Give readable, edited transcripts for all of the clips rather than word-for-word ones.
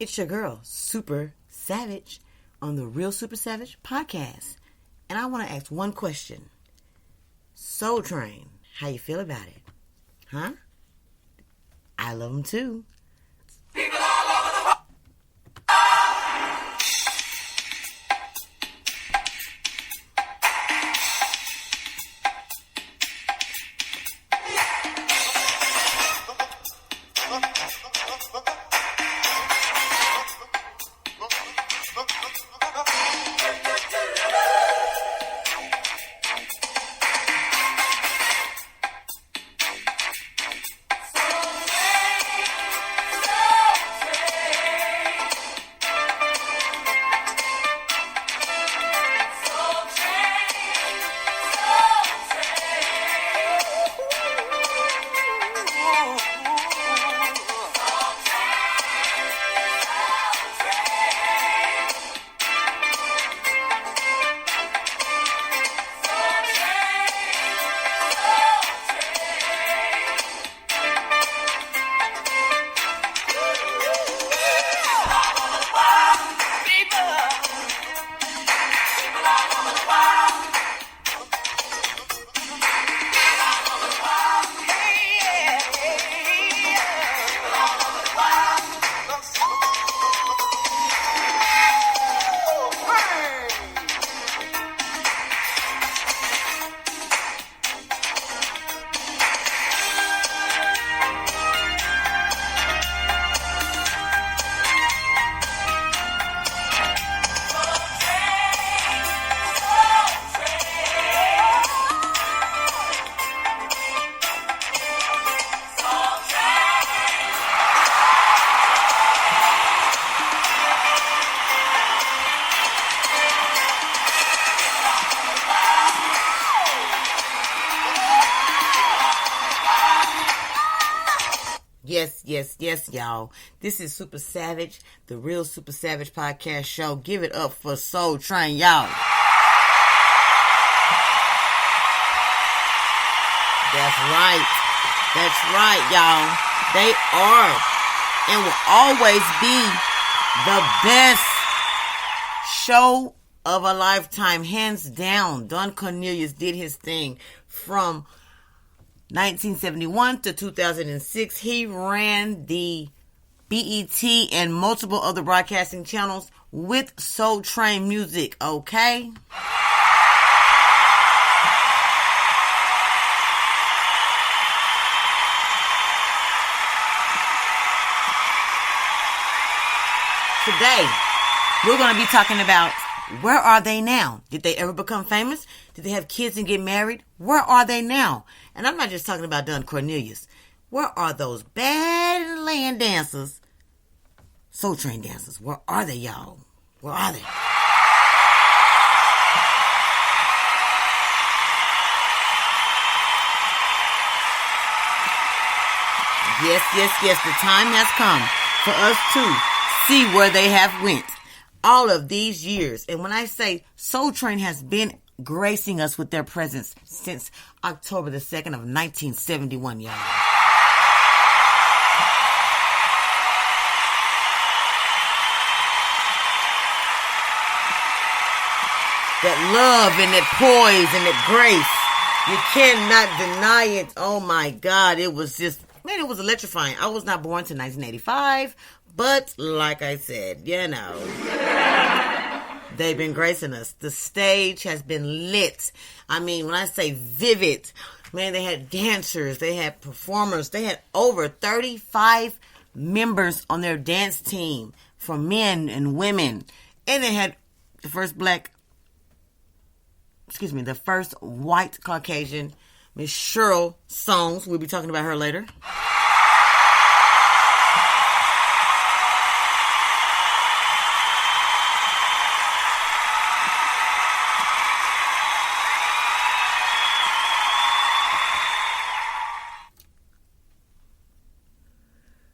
It's your girl, Super Savage, on the Real Super Savage podcast. And I want to ask one question. Soul Train, how you feel about it? Huh? I love them too. People all over the world. Yes, y'all. This is Super Savage, the Real Super Savage podcast show. Give it up for Soul Train, y'all. That's right, y'all. They are and will always be the best show of a lifetime, hands down. Don Cornelius did his thing from 1971 to 2006. He ran the BET and multiple other broadcasting channels with Soul Train music, okay? Today, we're going to be talking about where are they now? Did they ever become famous? Did they have kids and get married? Where are they now? And I'm not just talking about Don Cornelius. Where are those bad land dancers, Soul Train dancers? Where are they, y'all? Where are they? Yes. The time has come for us to see where they have went all of these years. And when I say Soul Train has been gracing us with their presence since October the 2nd of 1971, y'all. That love and that poise and that grace, you cannot deny it. Oh my God, it was just, man, it was electrifying. I was not born till 1985, but like I said, you know, they've been gracing us. The stage has been lit. I mean, when I say vivid, man, they had dancers, they had performers, they had over 35 members on their dance team for men and women. And they had the first white Caucasian, Miss Cheryl Songs. We'll be talking about her later.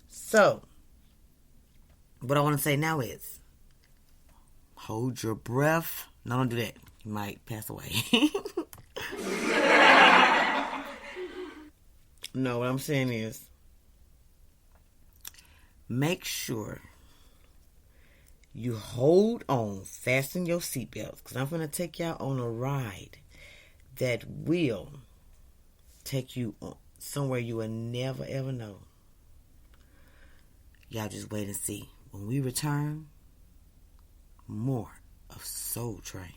So, what I want to say now is, hold your breath. No, don't do that. You might pass away. No, what I'm saying is, make sure you hold on, fasten your seatbelts, because I'm going to take y'all on a ride that will take you somewhere you will never, ever know. Y'all just wait and see. When we return, more of Soul Train.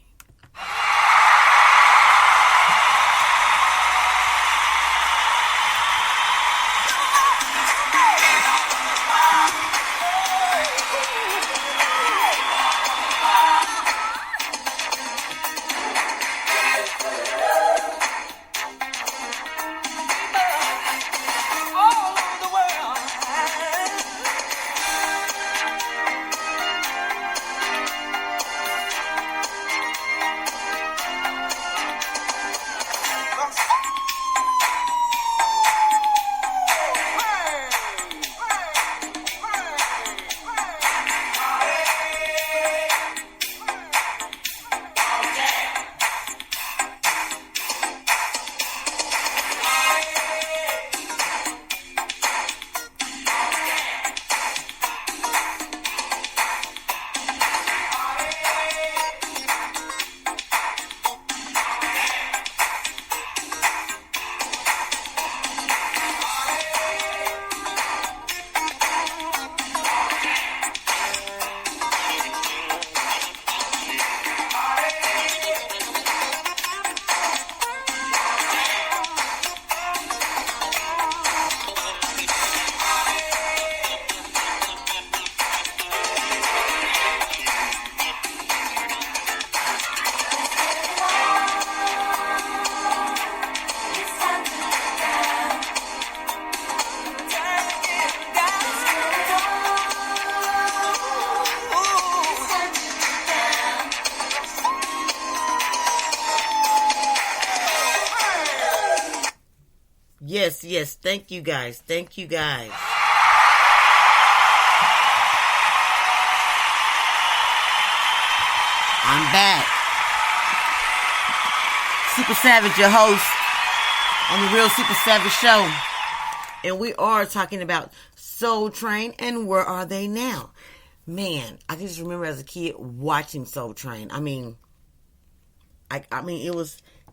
Yes. Thank you guys. I'm back. Super Savage, your host on the Real Super Savage Show. And we are talking about Soul Train and where are they now? Man, I can just remember as a kid watching Soul Train. I mean,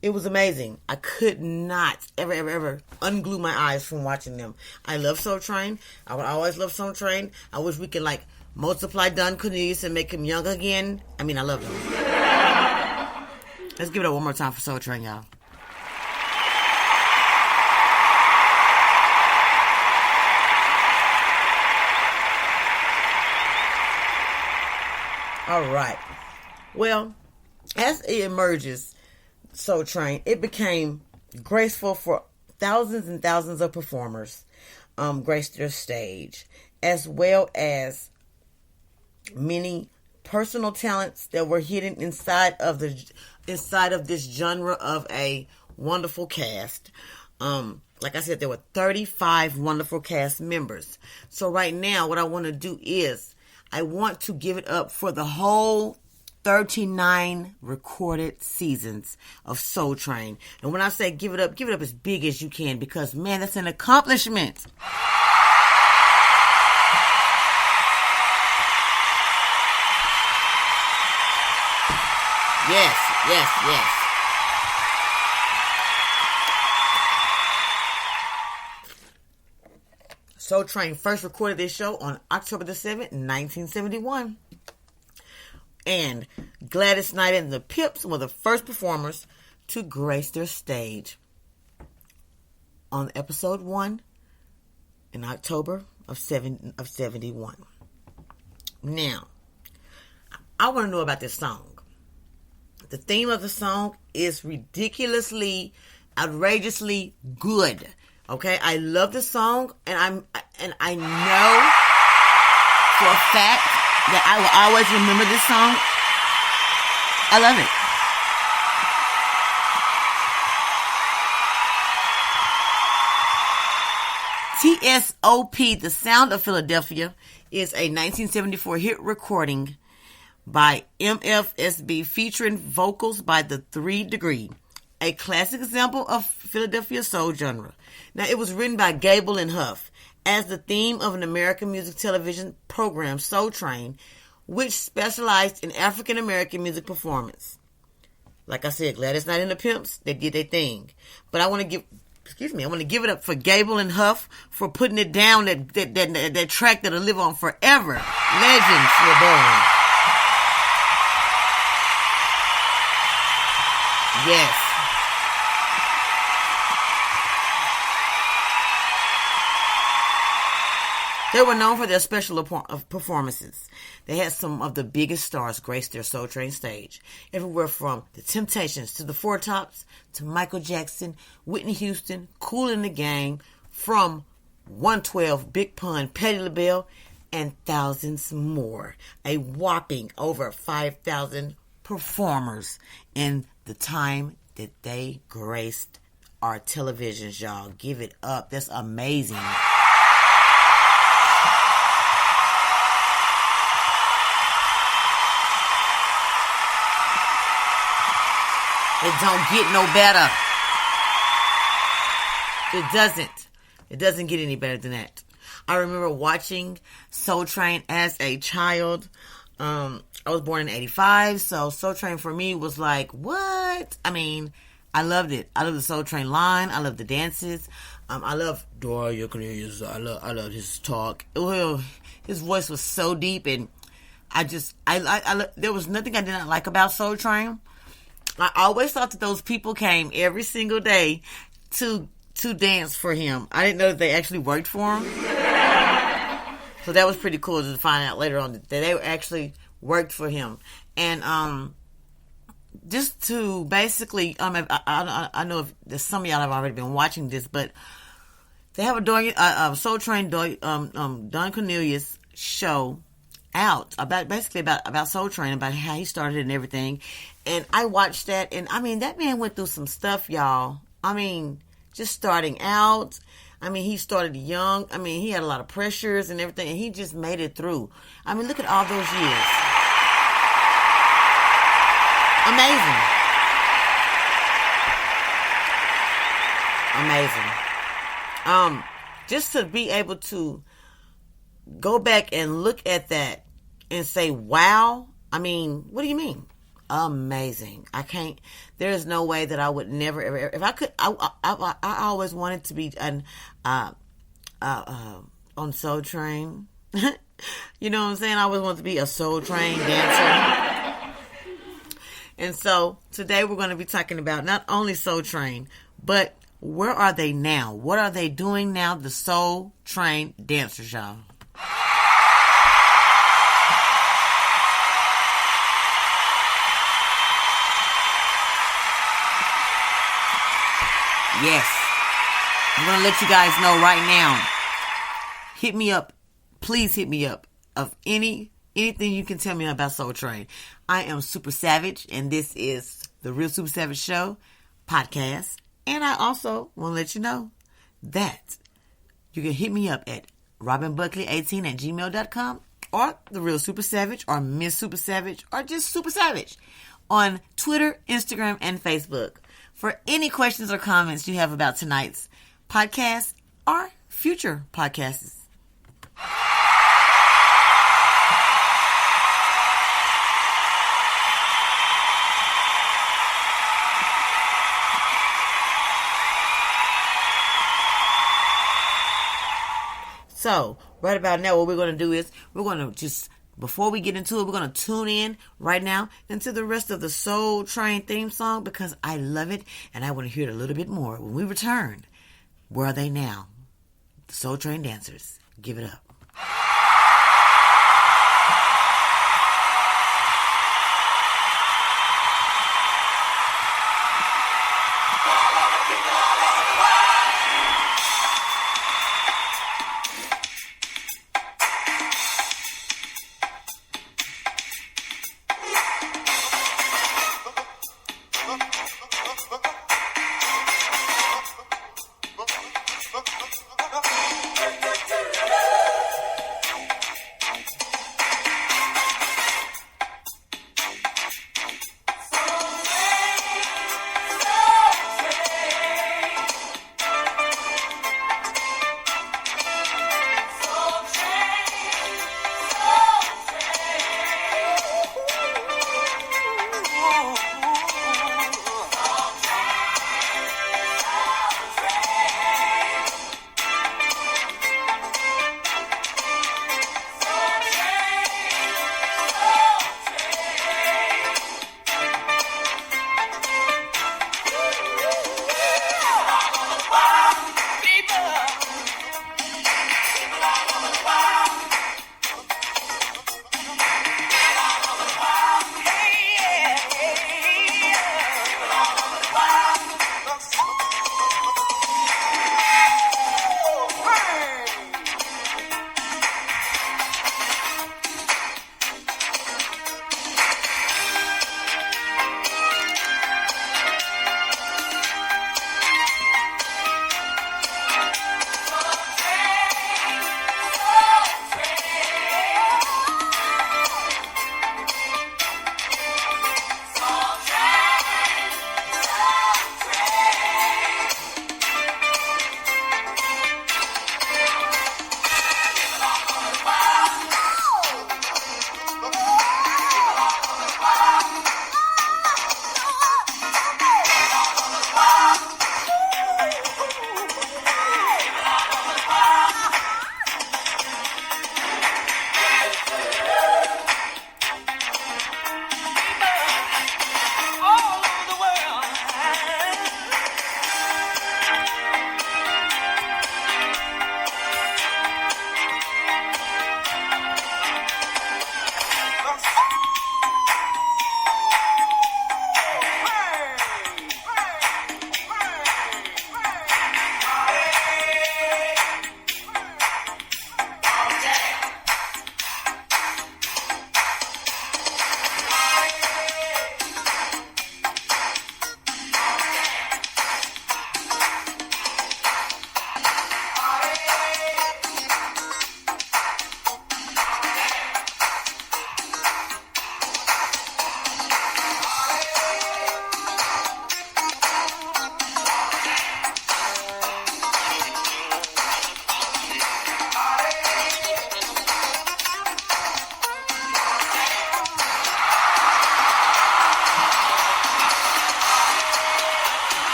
it was amazing. I could not ever unglue my eyes from watching them. I love Soul Train. I would always love Soul Train. I wish we could multiply Don Cornelius and make him young again. I mean, I love him. Let's give it up one more time for Soul Train, y'all. All right. Well, as it emerges, Soul Train, it became graceful for thousands and thousands of performers graced their stage, as well as many personal talents that were hidden inside of this genre of a wonderful cast. Like I said, there were 35 wonderful cast members. So right now, what I want to do is I want to give it up for the whole 39 recorded seasons of Soul Train. And when I say give it up as big as you can, because man, that's an accomplishment. Yes. Soul Train first recorded this show on October the 7th, 1971. And Gladys Knight and the Pips were the first performers to grace their stage on episode 1 in October of 71. Now, I want to know about this song. The theme of the song is ridiculously, outrageously good. Okay, I love the song, and I know for a fact that I will always remember this song. I love it. TSOP, The Sound of Philadelphia, is a 1974 hit recording by MFSB featuring vocals by the 3 Degree, a classic example of Philadelphia soul genre. Now, it was written by Gable and Huff as the theme of an American music television program, Soul Train, which specialized in African American music performance. Like I said, Gladys Knight and the Pimps, they did their thing. But I want to give it up for Gable and Huff for putting it down, that track that'll live on forever. Legends were born. Yes. They were known for their special performances. They had some of the biggest stars grace their Soul Train stage. Everywhere from The Temptations to the Four Tops to Michael Jackson, Whitney Houston, Kool and the Gang, from 112, Big Pun, Patti LaBelle, and thousands more. A whopping over 5,000 performers in the time that they graced our televisions, y'all. Give it up. That's amazing. It don't get no better. It doesn't. It doesn't get any better than that. I remember watching Soul Train as a child. I was born in 85, so Soul Train for me was like, what? I mean, I loved it. I love the Soul Train line. I love the dances. I love Dora Cornelius. I love his talk. Well, his voice was so deep, and there was nothing I did not like about Soul Train. I always thought that those people came every single day to dance for him. I didn't know that they actually worked for him. So that was pretty cool to find out later on that they actually worked for him. And just to basically, I know if some of y'all have already been watching this, but they have a Soul Train Don Cornelius show out about Soul Train, about how he started and everything. And I watched that, and I mean, that man went through some stuff, y'all. I mean, just starting out. I mean, he started young. I mean, he had a lot of pressures and everything, and he just made it through. I mean, look at all those years. Amazing. Just to be able to go back and look at that and say, wow. I mean, what do you mean? Amazing. I can't, there's no way that I would never, ever, if I could, I always wanted to be on Soul Train. You know what I'm saying? I always wanted to be a Soul Train dancer. And so today we're going to be talking about not only Soul Train, but where are they now? What are they doing now? The Soul Train dancers, y'all. Yes. I'm going to let you guys know right now. Hit me up. Please hit me up of anything you can tell me about Soul Train. I am Super Savage, and this is the Real Super Savage Show podcast. And I also want to let you know that you can hit me up at robinbuckley18@gmail.com or The Real Super Savage or Miss Super Savage or just Super Savage on Twitter, Instagram, and Facebook for any questions or comments you have about tonight's podcast or future podcasts. So, right about now, what we're going to do is we're going to just, before we get into it, we're going to tune in right now into the rest of the Soul Train theme song because I love it and I want to hear it a little bit more. When we return, where are they now? The Soul Train dancers. Give it up.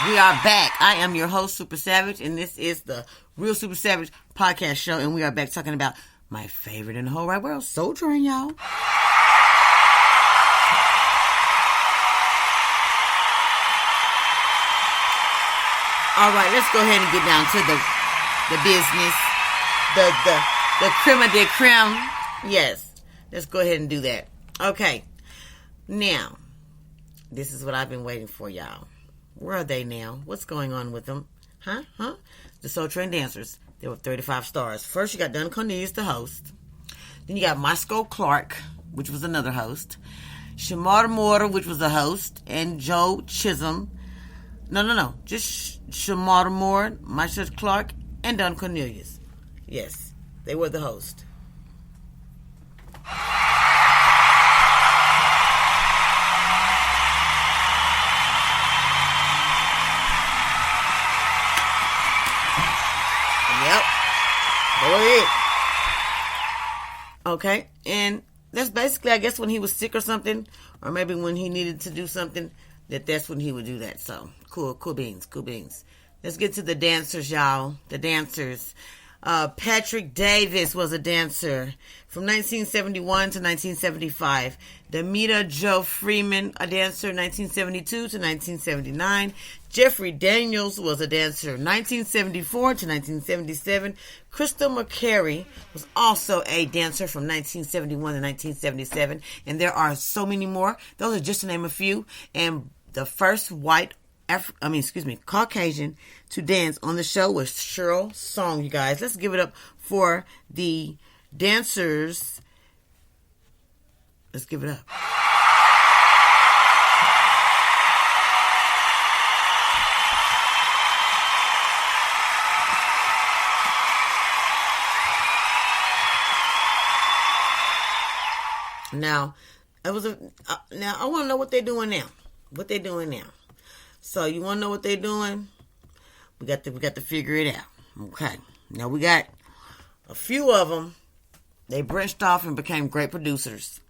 We are back. I am your host, Super Savage, and this is the Real Super Savage podcast show, and we are back talking about my favorite in the whole wide world, Soul Train, y'all. All right, let's go ahead and get down to the business, the creme de creme. Yes, let's go ahead and do that. Okay, now, this is what I've been waiting for, y'all. Where are they now? What's going on with them? Huh? The Soul Train dancers. There were 35 stars. First, you got Don Cornelius, the host. Then you got Moscow Clark, which was another host. Shamar Moore, which was a host. And Joe Chisholm. No. Just Shamar Moore, Moscow Clark, and Don Cornelius. Yes, they were the host. Yep. Go ahead. Okay, and that's basically, I guess, when he was sick or something, or maybe when he needed to do something, that's when he would do that. So, cool beans. Let's get to the dancers, y'all. The dancers. Patrick Davis was a dancer from 1971 to 1975. Demita Jo Freeman, a dancer 1972 to 1979. Jeffrey Daniels was a dancer 1974 to 1977. Crystal McCary was also a dancer from 1971 to 1977. And there are so many more. Those are just to name a few. And the first Caucasian to dance on the show was Cheryl Song, you guys. Let's give it up for the dancers. Let's give it up. Now, I want to know what they're doing now. So you want to know what they're doing? We got to figure it out. Okay. Now we got a few of them. They branched off and became great producers.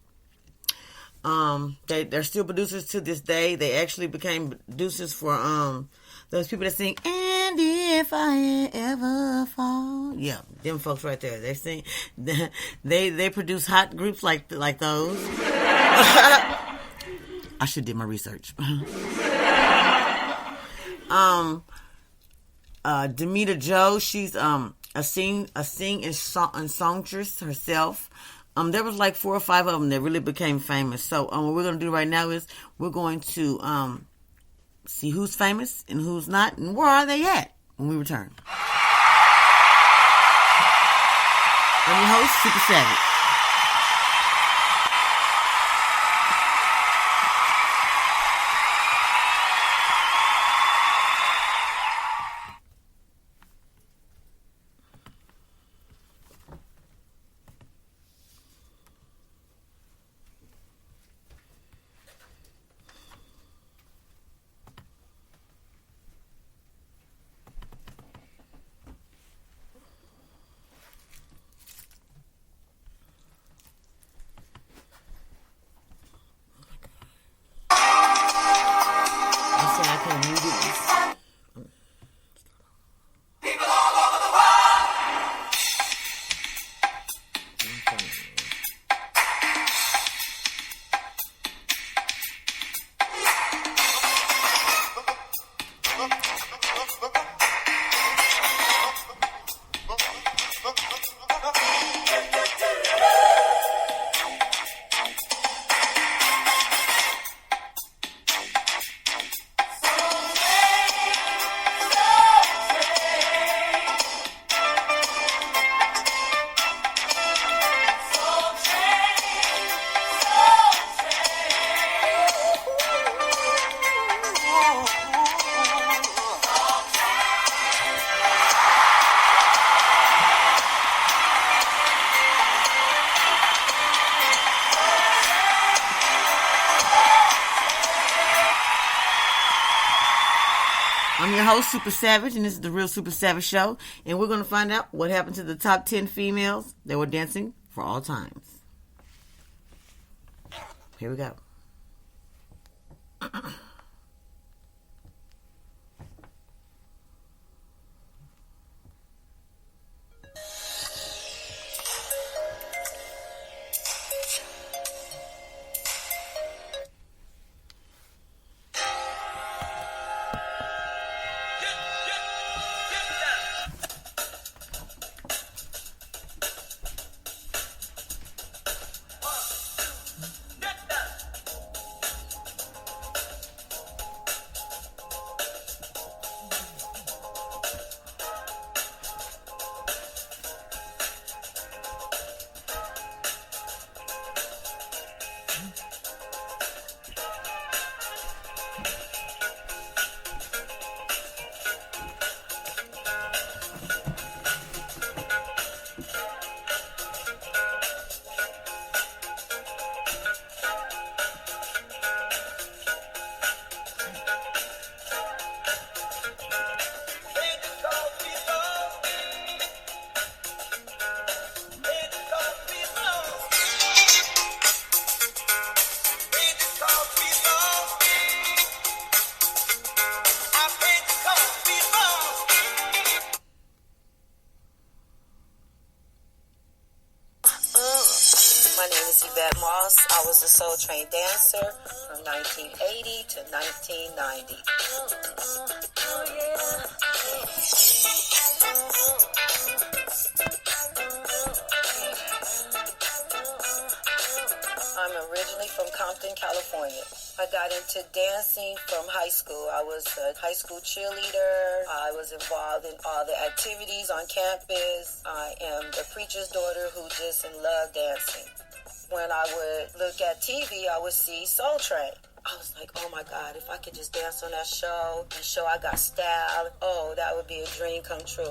They're still producers to this day. They actually became producers for those people that sing "And If I Ever Fall." Yeah, them folks right there. They sing. They produce hot groups like those. I should did my research. Demita Jo, she's a sing and songstress herself. There was like 4 or 5 of them that really became famous. So what we're gonna do right now is we're going to see who's famous and who's not, and where are they at when we return. I'm your host, Super Savage. I'm your host, Super Savage, and this is the Real Super Savage Show. And we're going to find out what happened to the top 10 females that were dancing for all times. Here we go. Moss. I was a Soul Train dancer from 1980 to 1990. I'm originally from Compton, California. I got into dancing from high school. I was a high school cheerleader. I was involved in all the activities on campus. I am the preacher's daughter who just loved dancing. When I would look at TV, I would see Soul Train. I was like, oh my God, if I could just dance on that show and show I got style, oh, that would be a dream come true.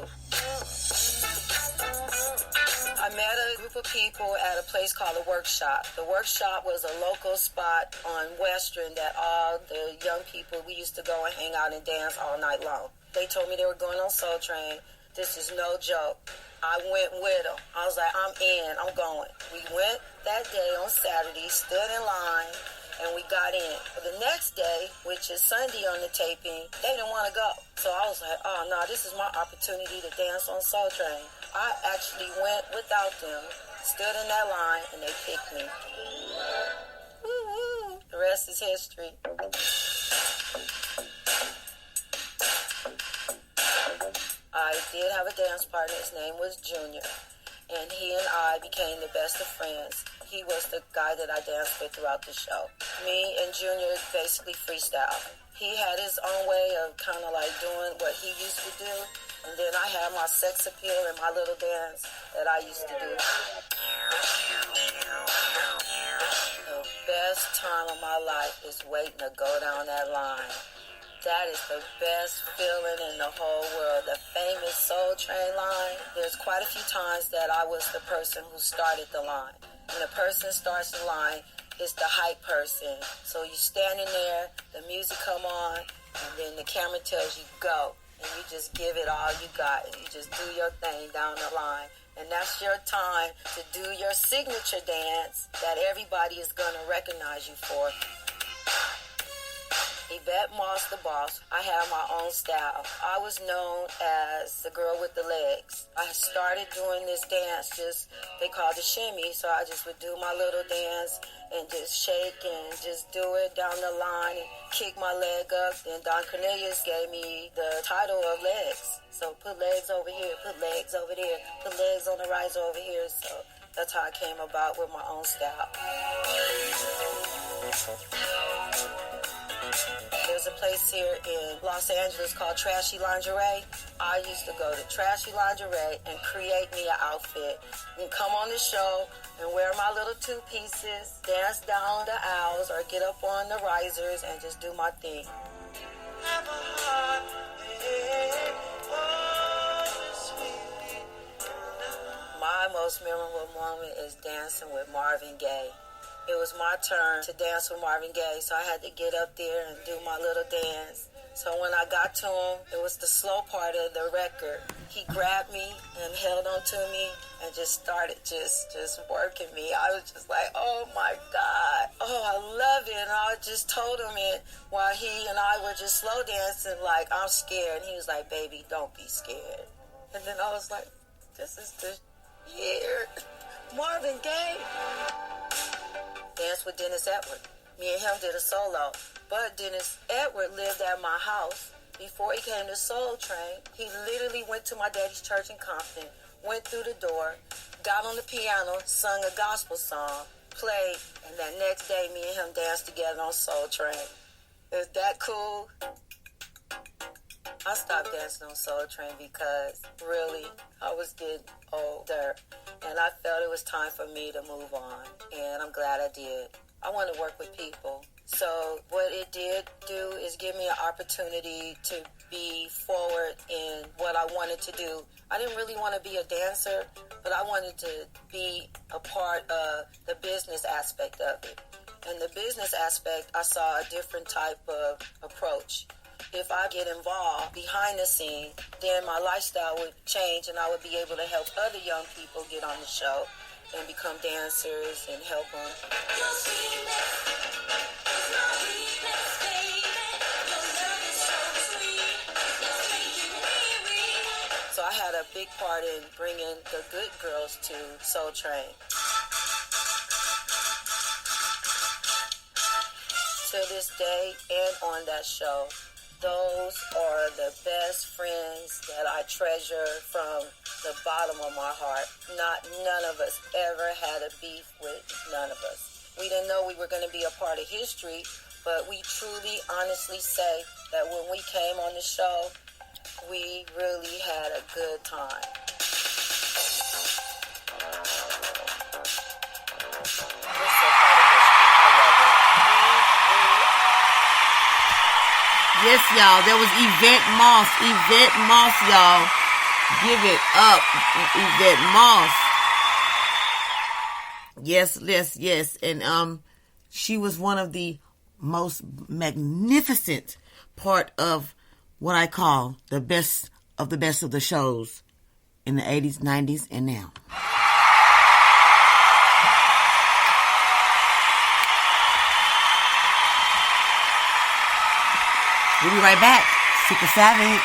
I met a group of people at a place called a workshop. The workshop was a local spot on Western that all the young people, we used to go and hang out and dance all night long. They told me they were going on Soul Train. This is no joke. I went with them. I was like, I'm in, I'm going. We went that day on Saturday, stood in line, and we got in. But the next day, which is Sunday on the taping, they didn't want to go. So I was like, oh no, this is my opportunity to dance on Soul Train. I actually went without them, stood in that line, and they picked me. Woo-woo. The rest is history. I did have a dance partner. His name was Junior. And he and I became the best of friends. He was the guy that I danced with throughout the show. Me and Junior basically freestyle. He had his own way of kind of like doing what he used to do. And then I had my sex appeal and my little dance that I used to do. The best time of my life is waiting to go down that line. That is the best feeling in the whole world. The famous Soul Train line. There's quite a few times that I was the person who started the line. When a person starts the line, it's the hype person. So you standing there, the music come on, and then the camera tells you go. And you just give it all you got. And you just do your thing down the line. And that's your time to do your signature dance that everybody is going to recognize you for. Yvette Moss, the boss. I have my own style. I was known as the girl with the legs. I started doing this dance, they called it shimmy, so I just would do my little dance and just shake and just do it down the line and kick my leg up. Then Don Cornelius gave me the title of legs. So put legs over here, put legs over there, put legs on the rise over here. So that's how I came about with my own style. There's a place here in Los Angeles called Trashy Lingerie. I used to go to Trashy Lingerie and create me an outfit and come on the show and wear my little two pieces, dance down the aisles or get up on the risers and just do my thing. My most memorable moment is dancing with Marvin Gaye. It was my turn to dance with Marvin Gaye, so I had to get up there and do my little dance. So when I got to him, it was the slow part of the record. He grabbed me and held on to me and just started just working me. I was just like, oh my God. Oh, I love it. And I just told him it while he and I were just slow dancing like, I'm scared. And he was like, baby, don't be scared. And then I was like, this is the year. Marvin Gaye. Dance with Dennis Edward. Me and him did a solo. But Dennis Edward lived at my house before he came to Soul Train. He literally went to my daddy's church in Compton, went through the door, got on the piano, sung a gospel song, played, and that next day me and him danced together on Soul Train. Is that cool? I stopped dancing on Soul Train because really I was getting older and I felt it was time for me to move on, and I'm glad I did. I want to work with people. So what it did do is give me an opportunity to be forward in what I wanted to do. I didn't really want to be a dancer, but I wanted to be a part of the business aspect of it. And the business aspect, I saw a different type of approach. If I get involved behind the scene, then my lifestyle would change and I would be able to help other young people get on the show and become dancers and help them. So I had a big part in bringing the good girls to Soul Train. to this day and on that show. Those are the best friends that I treasure from the bottom of my heart. None of us ever had a beef with none of us. We didn't know we were going to be a part of history, but we truly, honestly say that when we came on the show, we really had a good time. Yes, y'all. That was Yvette Moss. Yvette Moss, y'all. Give it up, Yvette Moss. Yes. And she was one of the most magnificent part of what I call the best of the shows in the 80s, 90s, and now. We'll be right back. Super Savage.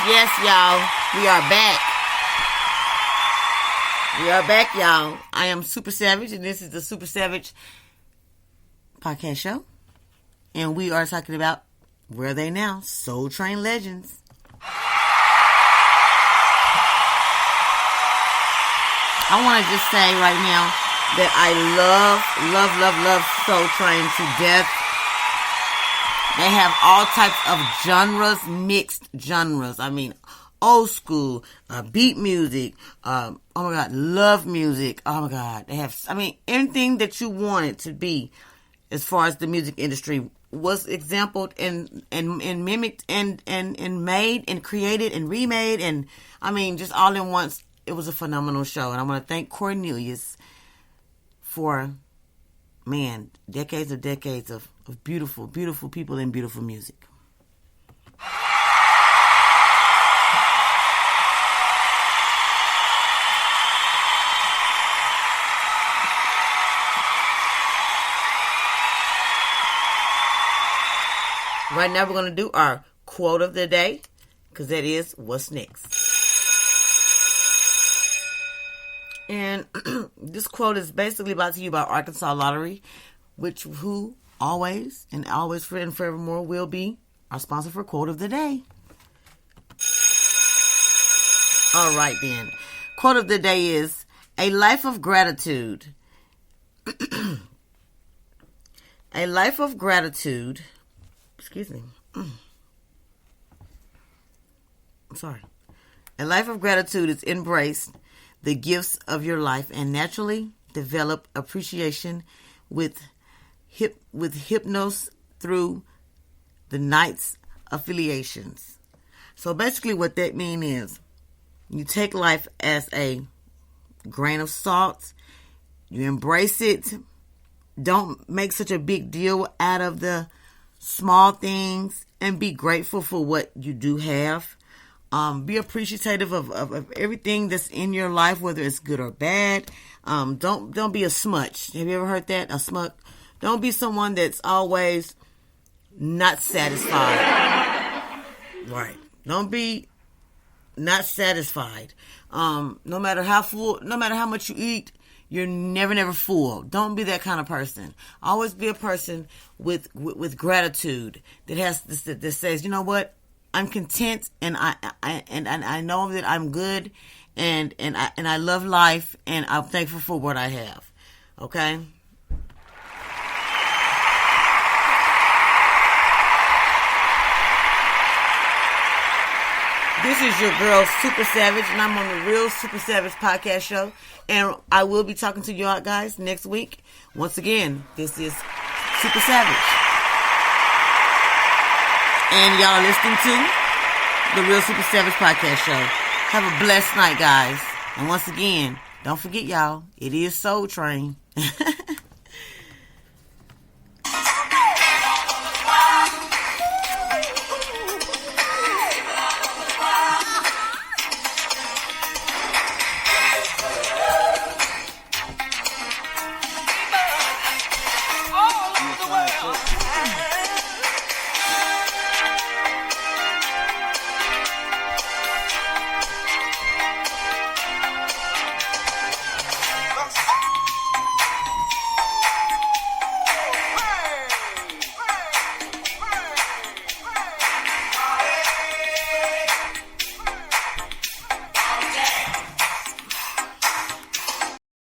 Yes, y'all. We are back. Y'all. I am Super Savage, and this is the Super Savage podcast show. And we are talking about Where Are They Now? Soul Train Legends. I want to just say right now that I love Soul Train to death. They have all types of genres, mixed genres. I mean, old school, beat music, oh my God, love music. Oh my God. They have, anything that you want it to be as far as the music industry was exampled and mimicked and made and created and remade. And just all in once. It was a phenomenal show. And I want to thank Cornelius for, decades of beautiful people and beautiful music. Right now we're going to do our quote of the day, because that is what's next. And this quote is basically brought to you by Arkansas Lottery, who always and forevermore will be our sponsor for quote of the day. All right then. Quote of the day is, a life of gratitude. A life of gratitude. Excuse me. I'm sorry. A life of gratitude is embrace the gifts of your life and naturally develop appreciation with hypnosis through the night's affiliations. So basically what that means is you take life as a grain of salt. You embrace it. Don't make such a big deal out of the small things and be grateful for what you do have. Be appreciative of everything that's in your life, whether it's good or bad. Don't be a smudge. Have you ever heard that? A smudge. Don't be someone that's always not satisfied. Right. Don't be not satisfied. No matter how much you eat, you're never full. Don't be that kind of person. Always be a person with gratitude that says, you know what? I'm content, and I know that I'm good, and I love life, and I'm thankful for what I have. Okay. This is your girl, Super Savage, and I'm on the Real Super Savage podcast show. And I will be talking to you all guys next week. Once again, this is Super Savage. And y'all listening to the Real Super Savage podcast show. Have a blessed night, guys. And once again, don't forget, y'all, it is Soul Train.